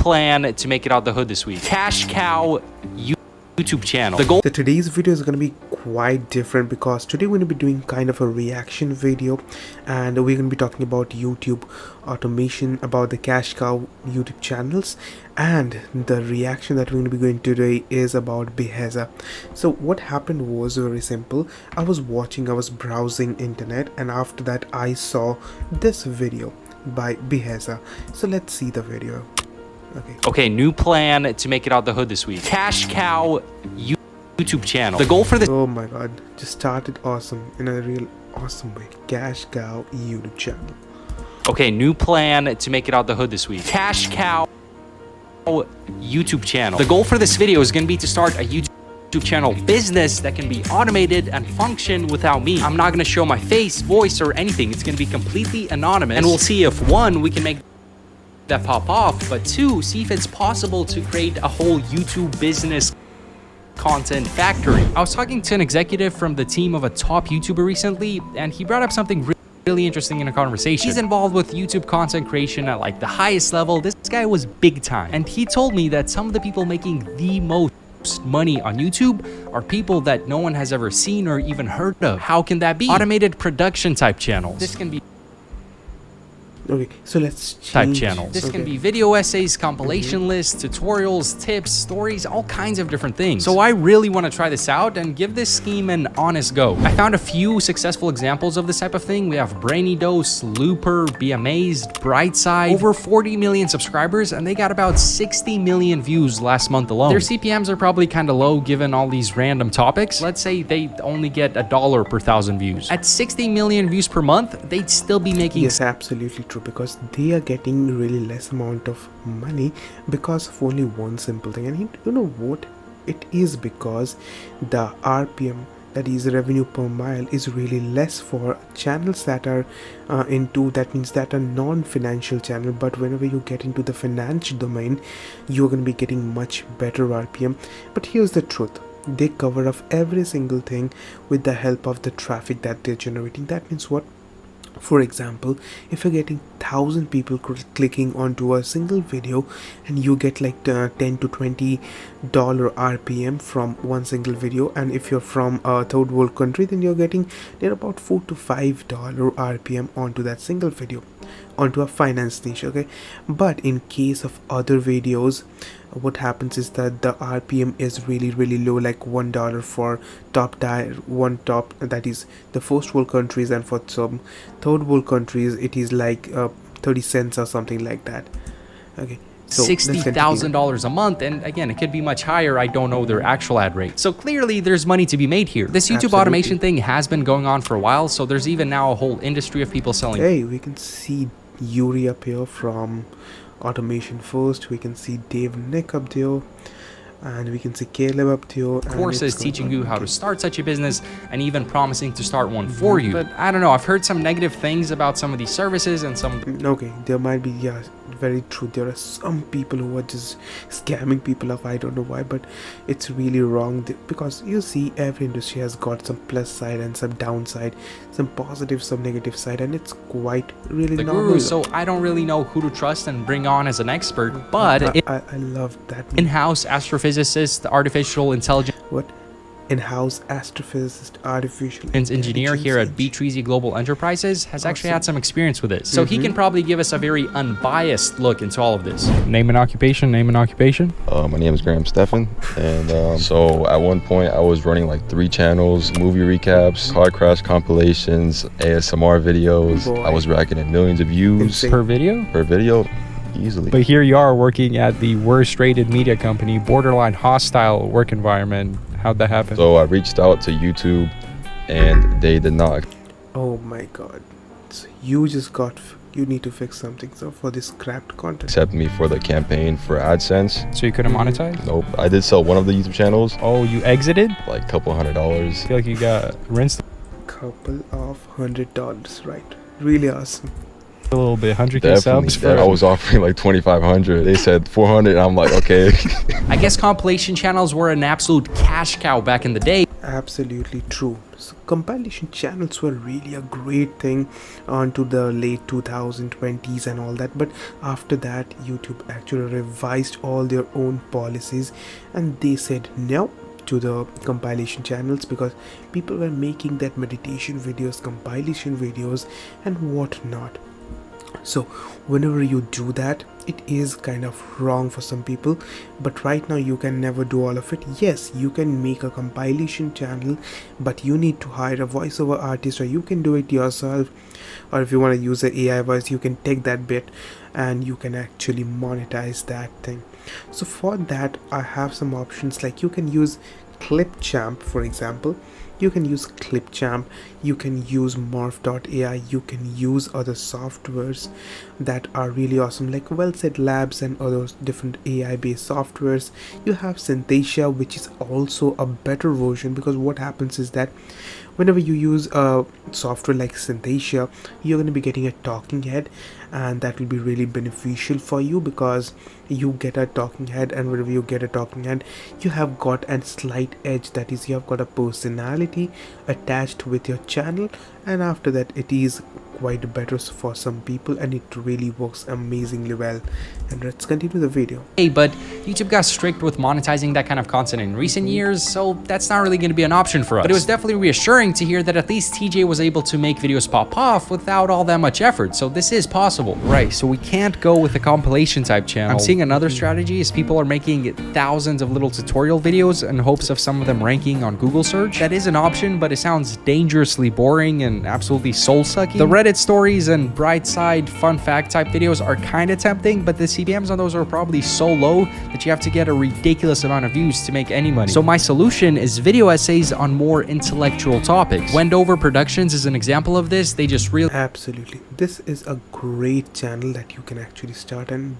plan to make it out the hood this week. Cash cow YouTube channel. The goal. So today's video is going to be quite different because today we're going to be doing kind of a reaction video, and we're going to be talking about YouTube automation, about the cash cow YouTube channels, and the reaction that we're going to be going today is about Biaheza. So what happened was very simple. I was browsing internet, and after that I saw this video by Biaheza. So let's see the video. Okay, new plan to make it out the hood this week. Cash cow YouTube channel. The goal for this. Oh my god, just started awesome in a real awesome way. Cash cow YouTube channel. Okay, new plan to make it out the hood this week. Cash cow YouTube channel. The goal for this video is going to be to start a YouTube channel business that can be automated and function without me. I'm not going to show my face, voice, or anything. It's going to be completely anonymous, and we'll see if one, we can make that pop off, but two, see if it's possible to create a whole YouTube business content factory. I was talking to an executive from the team of a top YouTuber recently, and he brought up something really interesting in a conversation. He's involved with YouTube content creation at like the highest level. This guy was big time, and he told me that some of the people making the most money on YouTube are people that no one has ever seen or even heard of. How can that be? Automated production type channels. This can be okay, so let's type change. channels. This can be video essays, compilation lists, tutorials, tips, stories, all kinds of different things. So I really want to try this out and give this scheme an honest go. I found a few successful examples of this type of thing. We have Brainy Dose, Looper, Be Amazed, Brightside, over 40 million subscribers, and they got about 60 million views last month alone. Their CPMs are probably kind of low given all these random topics. Let's say they only get $1 per 1,000 views. At 60 million views per month, they'd still be making... Yes, absolutely true, because they are getting really less amount of money because of only one simple thing. And you know what it is? Because the RPM, that is revenue per mile, is really less for channels that are into, that means that are non-financial channel. But whenever you get into the financial domain, you're going to be getting much better RPM. But here's the truth: they cover up every single thing with the help of the traffic that they're generating. That means what? For example, if you're getting 1,000 people clicking onto a single video, and you get like $10 to $20 RPM from one single video, and if you're from a third world country, then you're getting about $4 to $5 RPM onto that single video, onto a finance niche. Okay, but in case of other videos, what happens is that the RPM is really low, like $1 for top that is the first world countries, and for some third world countries it is like 30 cents or something like that. Okay, so $60,000 a month, and again, it could be much higher. I don't know their actual ad rate. So clearly there's money to be made here. This YouTube automation thing has been going on for a while, so there's even now a whole industry of people selling. Hey, we can see Yuri up here from Automation First. We can see Dave Nick up there, and we can see Caleb up there. Courses teaching you how to start such a business, and even promising to start one for you. But I don't know, I've heard some negative things about some of these services and some... Okay, there might be, yeah, very true. There are some people who are just scamming people off. I don't know why, but it's really wrong, because you see every industry has got some plus side and some downside, some positive, some negative side, and it's quite really the normal. Guru, so I don't really know who to trust and bring on as an expert, but I love that. In-house astrophysicist, artificial intelligence... What? In-house astrophysicist, artificial engineer here at Biaheza Global Enterprises has actually had some experience with this, so he can probably give us a very unbiased look into all of this. Name and occupation. My name is Graham Stephan, and so at one point I was running like 3 channels: movie recaps, car crash compilations, ASMR videos. I was racking in millions of views per video easily. But here you are working at the worst rated media company, borderline hostile work environment. How'd that happen? So I reached out to YouTube, and they did not. Oh my god, so you need to fix something so for this scrapped content. Accept me for the campaign for AdSense. So you couldn't monetize? Nope. I did sell one of the YouTube channels. Oh, you exited? Like a couple $100. I feel like you got rinsed. Couple of $100, right? Really awesome. A little bit, 100K subs. I was offering like 2,500. They said 400, and I'm like, okay. I guess compilation channels were an absolute cash cow back in the day. Absolutely true. So compilation channels were really a great thing onto the late 2020s and all that, but after that YouTube actually revised all their own policies and they said no to the compilation channels because people were making that meditation videos, compilation videos and whatnot. So whenever you do that, it is kind of wrong for some people, but right now you can never do all of it. Yes, you can make a compilation channel, but you need to hire a voiceover artist, or you can do it yourself, or if you want to use an AI voice, you can take that bit and you can actually monetize that thing. So for that I have some options, like you can use Clipchamp, for example. You can use Clipchamp, you can use morph.ai, you can use other softwares that are really awesome, like Wellsaid Labs and other different AI based softwares. You have Synthesia, which is also a better version, because what happens is that whenever you use a software like Synthesia, you're going to be getting a talking head, and that will be really beneficial for you because you get a talking head, and whenever you get a talking head, you have got a slight edge, that is, you have got a personality attached with your channel, and after that it is quite better for some people and it really works amazingly well. And let's continue the video. Hey, but YouTube got strict with monetizing that kind of content in recent years, so that's not really going to be an option for us. But it was definitely reassuring to hear that at least TJ was able to make videos pop off without all that much effort, so this is possible. Right, so we can't go with a compilation type channel. I'm seeing another strategy is people are making thousands of little tutorial videos in hopes of some of them ranking on Google search. That is an option, but it sounds dangerously boring and absolutely soul-sucking. The Reddit stories and bright side fun fact type videos are kind of tempting, but the CPMs on those are probably so low that you have to get a ridiculous amount of views to make any money. So my solution is video essays on more intellectual topics. Wendover Productions is an example of this. They just really Absolutely, this is a great channel that you can actually start and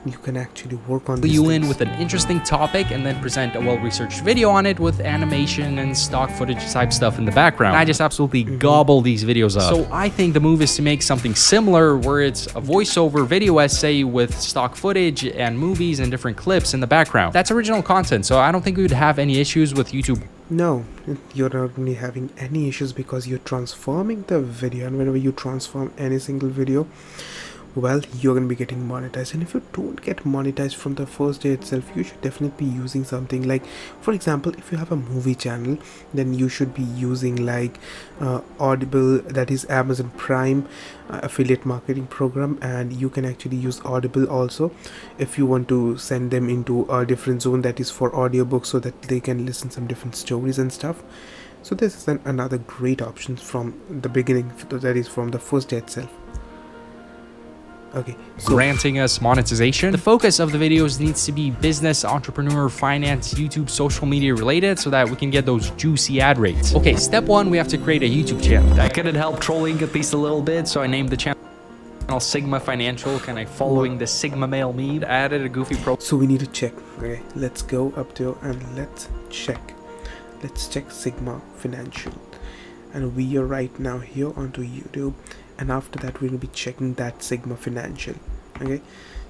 you can actually work on you in with an interesting topic and then present a well-researched video on it with animation and stock footage type stuff in the background. I just absolutely gobble these videos up. So I think the move is to make something similar where it's a voiceover video essay with stock footage and movies and different clips in the background. That's original content, so I don't think we would have any issues with YouTube. No, you're not really having any issues because you're transforming the video, and whenever you transform any single video, well, you're going to be getting monetized. And if you don't get monetized from the first day itself, you should definitely be using something like, for example, if you have a movie channel, then you should be using like Audible, that is Amazon Prime affiliate marketing program, and you can actually use Audible also if you want to send them into a different zone, that is for audiobooks, so that they can listen some different stories and stuff. So this is another great option from the beginning, that is from the first day itself. Okay, so granting us monetization. The focus of the videos needs to be business, entrepreneur, finance, YouTube, social media related, so that we can get those juicy ad rates. Okay, step one, we have to create a YouTube channel. That couldn't help trolling at least a little bit, so I named the channel Sigma Financial, kind of following the Sigma male meme. Added a goofy pro. So we need to check. Okay, let's go up to and let's check. Let's check Sigma Financial, and we are right now here onto YouTube. And after that we will be checking that Sigma Financial. Okay,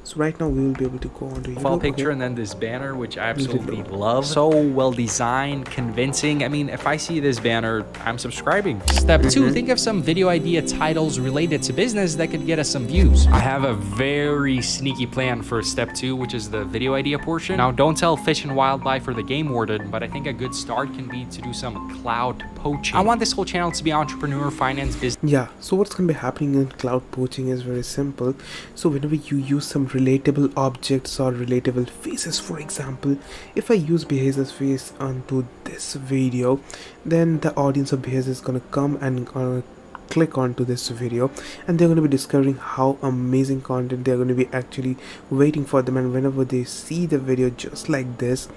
so right now we will be able to go on to profile YouTube. picture, and then this banner, which I absolutely love. So well designed, convincing. I mean, if I see this banner, I'm subscribing. Step two, think of some video idea titles related to business that could get us some views. I have a very sneaky plan for step two, which is the video idea portion. Now, don't tell Fish and Wildlife or the Game Warden, but I think a good start can be to do some cloud poaching. I want this whole channel to be entrepreneur, finance, business. Yeah, so what's going to be happening in cloud poaching is very simple. So whenever you use some relatable objects or relatable faces, for example, if I use Biaheza's face onto this video, then the audience of Biaheza is going to come and click onto this video, and they're going to be discovering how amazing content they're going to be actually waiting for them. And whenever they see the video just like this,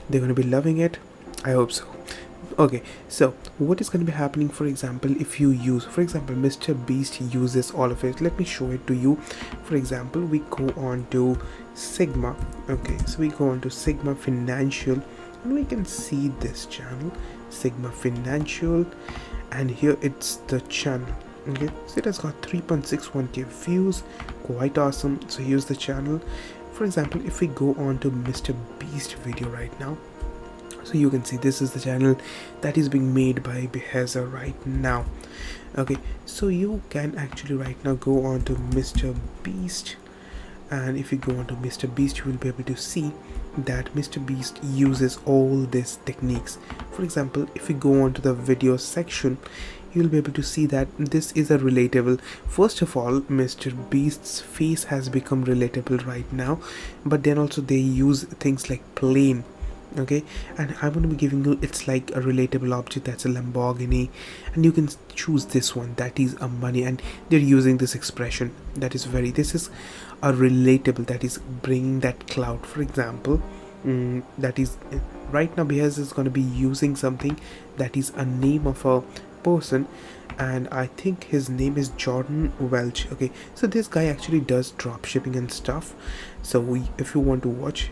they're going to be loving it. I hope so. Okay, so what is going to be happening, for example, if you use, for example, Mr. Beast uses all of it. Let me show it to you. For example, we go on to Sigma. Okay, so we go on to Sigma Financial, and we can see this channel, Sigma Financial, and here it's the channel. Okay, so it has got 3.61k views, quite awesome. So here's the channel. For example, if we go on to Mr. Beast video right now, So you can see this is the channel that is being made by Biaheza right now. Okay, so you can actually right now go on to Mr. Beast, and if you go on to Mr. Beast, you will be able to see that Mr. Beast uses all these techniques. For example, if you go on to the video section, you'll be able to see that this is a relatable. First of all, Mr. Beast's face has become relatable right now, but then also they use things like plane. Okay, and I'm going to be giving you, it's like a relatable object, that's a Lamborghini, and you can choose this one, that is a money, and they're using this expression that is this is a relatable, that is bringing that cloud. For example, that is right now Biaheza is going to be using something that is a name of a person, and I think his name is Jordan Welch. Okay, so this guy actually does drop shipping and stuff. So if you want to watch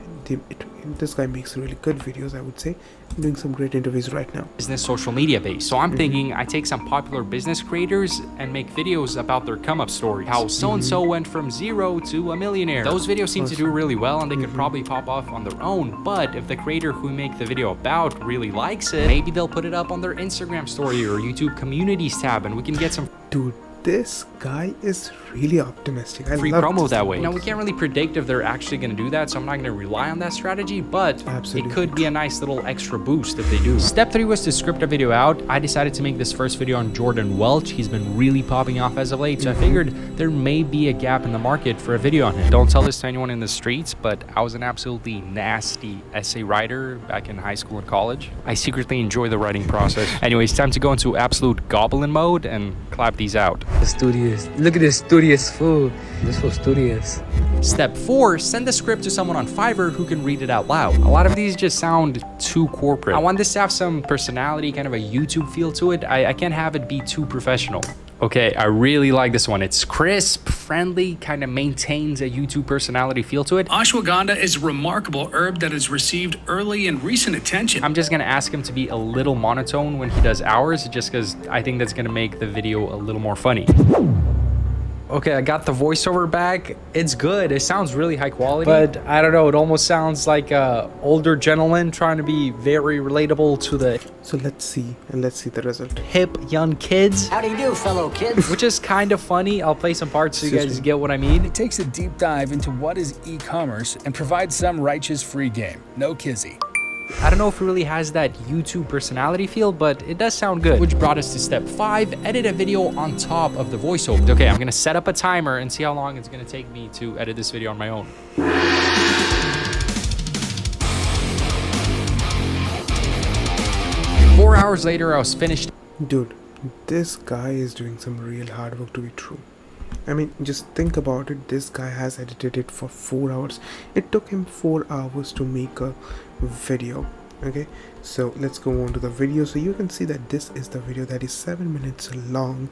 this guy makes really good videos, I would say, doing some great interviews right now. Business social media base. So I'm thinking I take some popular business creators and make videos about their come up story, how so-and-so went from 0 to a millionaire. Those videos seem to do really well, and they could probably pop off on their own, but if the creator who make the video about really likes it, maybe they'll put it up on their Instagram story or YouTube communities tab, and we can get some Dude, this guy is really optimistic. I free love promo this. that way. Now, we can't really predict if they're actually going to do that, so I'm not going to rely on that strategy, but Absolutely. it could be a nice little extra boost if they do. Step 3 was to script a video out. I decided to make this first video on Jordan Welch. He's been really popping off as of late, so I figured there may be a gap in the market for a video on him. Don't tell this to anyone in the streets, but I was an absolutely nasty essay writer back in high school and college. I secretly enjoy the writing process. Anyways, time to go into absolute goblin mode and clap these out. Studious. Look at this studious food. This was studious. Step 4, send the script to someone on Fiverr who can read it out loud. A lot of these just sound too corporate. I want this to have some personality, kind of a YouTube feel to it. I can't have it be too professional. Okay, I really like this one. It's crisp, friendly, kind of maintains a YouTube personality feel to it. Ashwagandha is a remarkable herb that has received early and recent attention. I'm just gonna ask him to be a little monotone when he does ours, just because I think that's gonna make the video a little more funny. Okay, I got the voiceover back. It's good. It sounds really high quality, but I don't know. It almost sounds like a older gentleman trying to be very relatable to the So let's see the result. hip young kids. How do you do, fellow kids? Which is kind of funny. I'll play some parts so you guys get what I mean. It takes a deep dive into what is e-commerce and provides some righteous free game. No kizzy. I don't know if it really has that YouTube personality feel, but it does sound good. Which brought us to step 5, edit a video on top of the voiceover. Okay, I'm gonna set up a timer and see how long it's gonna take me to edit this video on my own. 4 hours later, I was finished. Dude, this guy is doing some real hard work to be true. I mean, just think about it. This guy has edited it for 4 hours. It took him 4 hours to make a video. Okay, so let's go on to the video. So you can see that this is the video that is 7 minutes long,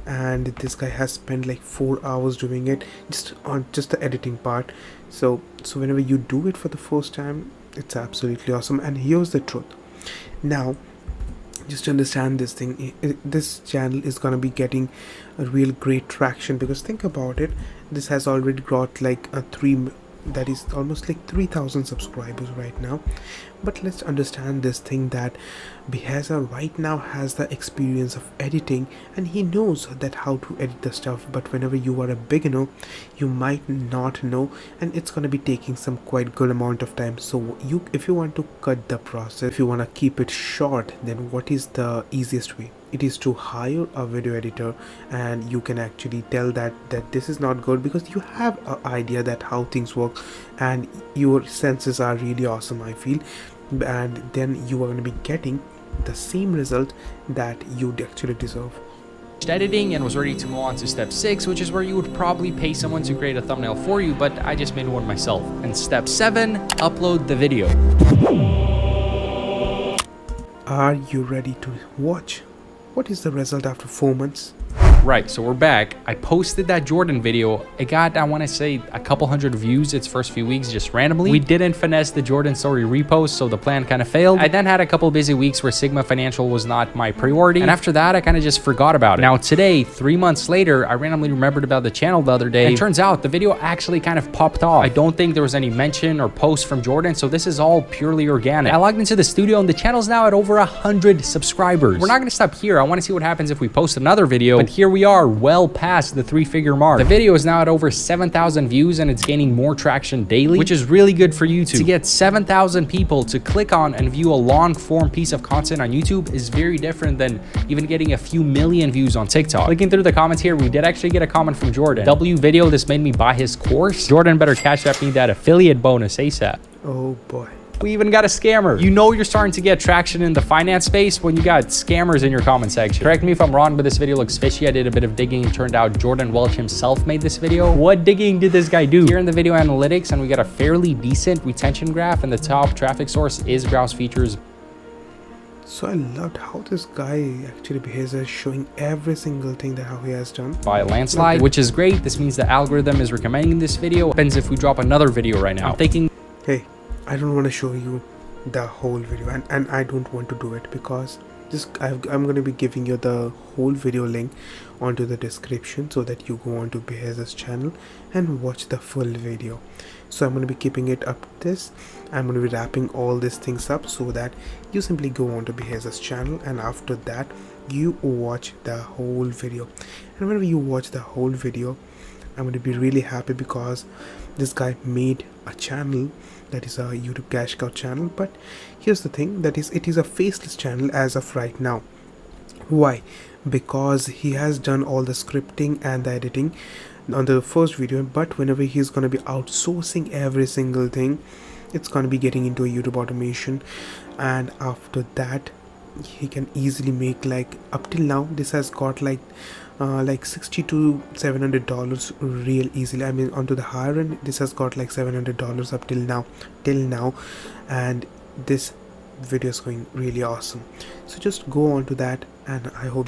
and this guy has spent like 4 hours doing it just on the editing part. So whenever you do it for the first time, it's absolutely awesome. And here's the truth. Now, just to understand this thing, this channel is gonna be getting a real great traction, because think about it, this has already got like that is almost like 3,000 subscribers right now. But let's understand this thing, that Biaheza right now has the experience of editing, and he knows that how to edit the stuff. But whenever you are a beginner, you might not know, and it's going to be taking some quite good amount of time. So if you want to cut the process, if you want to keep it short, then what is the easiest way? It is to hire a video editor, and you can actually tell that this is not good, because you have an idea that how things work, and your senses are really awesome, I feel. And then you are going to be getting the same result that you actually deserve. Editing and was ready to move on to step 6, which is where you would probably pay someone to create a thumbnail for you, but I just made one myself. And step 7, upload the video. Are you ready to watch? What is the result after 4 months? Right, so we're back. I posted that Jordan video. It got, I want to say, a couple hundred views its first few weeks just randomly. We didn't finesse the Jordan story repost, so the plan kind of failed. I then had a couple busy weeks where Sigma Financial was not my priority, and after that, I kind of just forgot about it. Now today, 3 months later, I randomly remembered about the channel the other day, and it turns out the video actually kind of popped off. I don't think there was any mention or post from Jordan, so this is all purely organic. I logged into the studio, and the channel's now at over 100 subscribers. We're not going to stop here. I want to see what happens if we post another video, but here we are, well past the 3-figure mark. The video is now at over 7,000 views, and it's gaining more traction daily, which is really good for YouTube. To get 7,000 people to click on and view a long form piece of content on YouTube is very different than even getting a few million views on TikTok. Looking through the comments here, we did actually get a comment from Jordan. W video, this made me buy his course. Jordan better cash at me that affiliate bonus ASAP. Oh boy. We even got a scammer. You know you're starting to get traction in the finance space when you got scammers in your comment section. Correct me if I'm wrong, but this video looks fishy. I did a bit of digging and turned out Jordan Welch himself made this video. What digging did this guy do? Here in the video analytics, and we got a fairly decent retention graph, and the top traffic source is browse features. So I loved how this guy actually behaves, as showing every single thing that how he has done by a landslide, which is great. This means the algorithm is recommending this video. What happens if we drop another video right now? I'm thinking, hey, I don't want to show you the whole video, and I don't want to do it because I'm going to be giving you the whole video link onto the description so that you go on to Biaheza's channel and watch the full video. So I'm going to be keeping it up to this. I'm going to be wrapping all these things up so that you simply go on to Biaheza's channel, and after that you watch the whole video. And whenever you watch the whole video, I'm going to be really happy because this guy made a channel that is a YouTube cash cow channel. But here's the thing, that is, it is a faceless channel as of right now. Why? Because he has done all the scripting and the editing on the first video, but whenever he's going to be outsourcing every single thing, it's going to be getting into a YouTube automation, and after that he can easily make, like, up till now this has got like $60 to $700 real easily. I mean, onto the higher end this has got like $700 up till now, and this video is going really awesome. So just go on to that, and I hope that